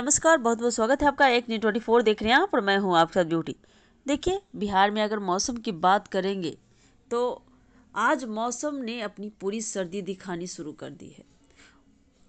नमस्कार, बहुत बहुत स्वागत है आपका। एक न्यू 24 देख रहे हैं आप और मैं हूं आपके साथ ब्यूटी। देखिए, बिहार में अगर मौसम की बात करेंगे तो आज मौसम ने अपनी पूरी सर्दी दिखानी शुरू कर दी है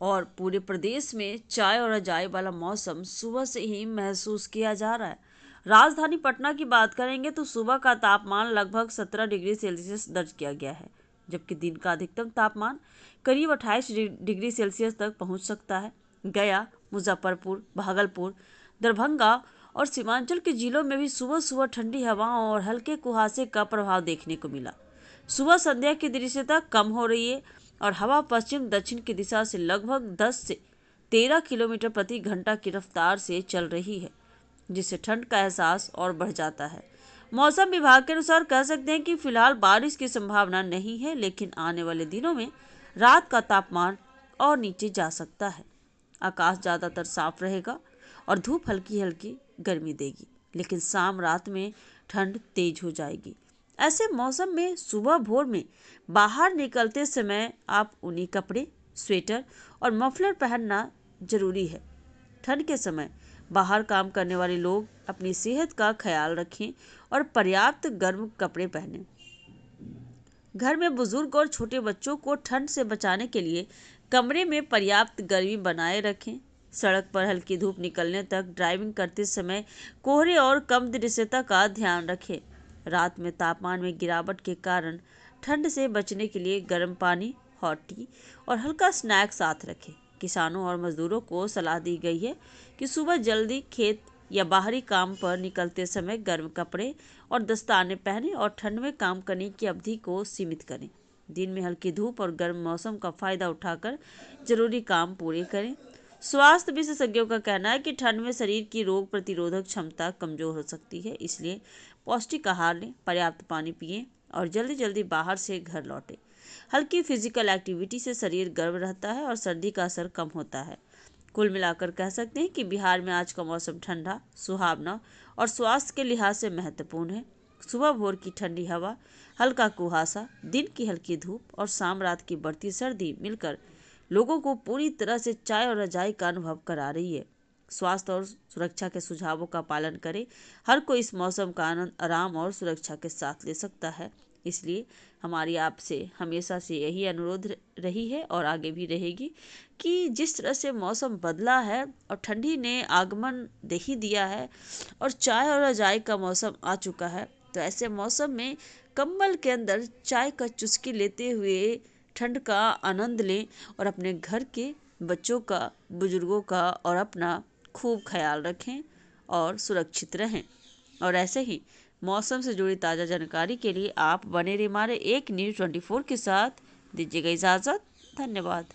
और पूरे प्रदेश में चाय और रजाई वाला मौसम सुबह से ही महसूस किया जा रहा है। राजधानी पटना की बात करेंगे तो सुबह का तापमान लगभग 17 डिग्री सेल्सियस दर्ज किया गया है, जबकि दिन का अधिकतम तापमान करीब 28 डिग्री सेल्सियस तक पहुंच सकता है। गया, मुजफ्फरपुर, भागलपुर, दरभंगा और सीमांचल के जिलों में भी सुबह सुबह ठंडी हवाओं और हल्के कुहासे का प्रभाव देखने को मिला। सुबह संध्या की दृश्यता कम हो रही है और हवा पश्चिम दक्षिण की दिशा से लगभग 10 से 13 किलोमीटर प्रति घंटा की रफ्तार से चल रही है, जिससे ठंड का एहसास और बढ़ जाता है। मौसम विभाग के अनुसार कह सकते हैं कि फिलहाल बारिश की संभावना नहीं है, लेकिन आने वाले दिनों में रात का तापमान और नीचे जा सकता है। आकाश ज़्यादातर साफ रहेगा और धूप हल्की हल्की गर्मी देगी, लेकिन शाम रात में ठंड तेज हो जाएगी। ऐसे मौसम में सुबह भोर में बाहर निकलते समय आप ऊनी कपड़े, स्वेटर और मफलर पहनना जरूरी है। ठंड के समय बाहर काम करने वाले लोग अपनी सेहत का ख्याल रखें और पर्याप्त गर्म कपड़े पहनें। घर में बुजुर्ग और छोटे बच्चों को ठंड से बचाने के लिए कमरे में पर्याप्त गर्मी बनाए रखें। सड़क पर हल्की धूप निकलने तक ड्राइविंग करते समय कोहरे और कम दृश्यता का ध्यान रखें। रात में तापमान में गिरावट के कारण ठंड से बचने के लिए गर्म पानी, हॉट टी और हल्का स्नैक साथ रखें। किसानों और मजदूरों को सलाह दी गई है कि सुबह जल्दी खेत या बाहरी काम पर निकलते समय गर्म कपड़े और दस्ताने पहनें और ठंड में काम करने की अवधि को सीमित करें। दिन में हल्की धूप और गर्म मौसम का फायदा उठाकर जरूरी काम पूरे करें। स्वास्थ्य विशेषज्ञों का कहना है कि ठंड में शरीर की रोग प्रतिरोधक क्षमता कमजोर हो सकती है, इसलिए पौष्टिक आहार लें, पर्याप्त पानी पिएं और जल्दी जल्दी बाहर से घर लौटें। हल्की फिजिकल एक्टिविटी से शरीर गर्म रहता है और सर्दी का असर कम होता है। कुल मिलाकर कह सकते हैं कि बिहार में आज का मौसम ठंडा, सुहावना और स्वास्थ्य के लिहाज से महत्वपूर्ण है। सुबह भोर की ठंडी हवा, हल्का कुहासा, दिन की हल्की धूप और शाम रात की बढ़ती सर्दी मिलकर लोगों को पूरी तरह से चाय और रजाई का अनुभव करा रही है। स्वास्थ्य और सुरक्षा के सुझावों का पालन करें। हर कोई इस मौसम का आनंद आराम और सुरक्षा के साथ ले सकता है। इसलिए हमारी आपसे हमेशा से यही अनुरोध रही है और आगे भी रहेगी कि जिस तरह से मौसम बदला है और ठंडी ने आगमन दे ही दिया है और चाय और रजाई का मौसम आ चुका है, तो ऐसे मौसम में कंबल के अंदर चाय का चुस्की लेते हुए ठंड का आनंद लें और अपने घर के बच्चों का, बुजुर्गों का और अपना खूब ख्याल रखें और सुरक्षित रहें। और ऐसे ही मौसम से जुड़ी ताज़ा जानकारी के लिए आप बने रहिए हमारे एक न्यूज़ 24 के साथ। दीजिएगा इजाज़त। धन्यवाद।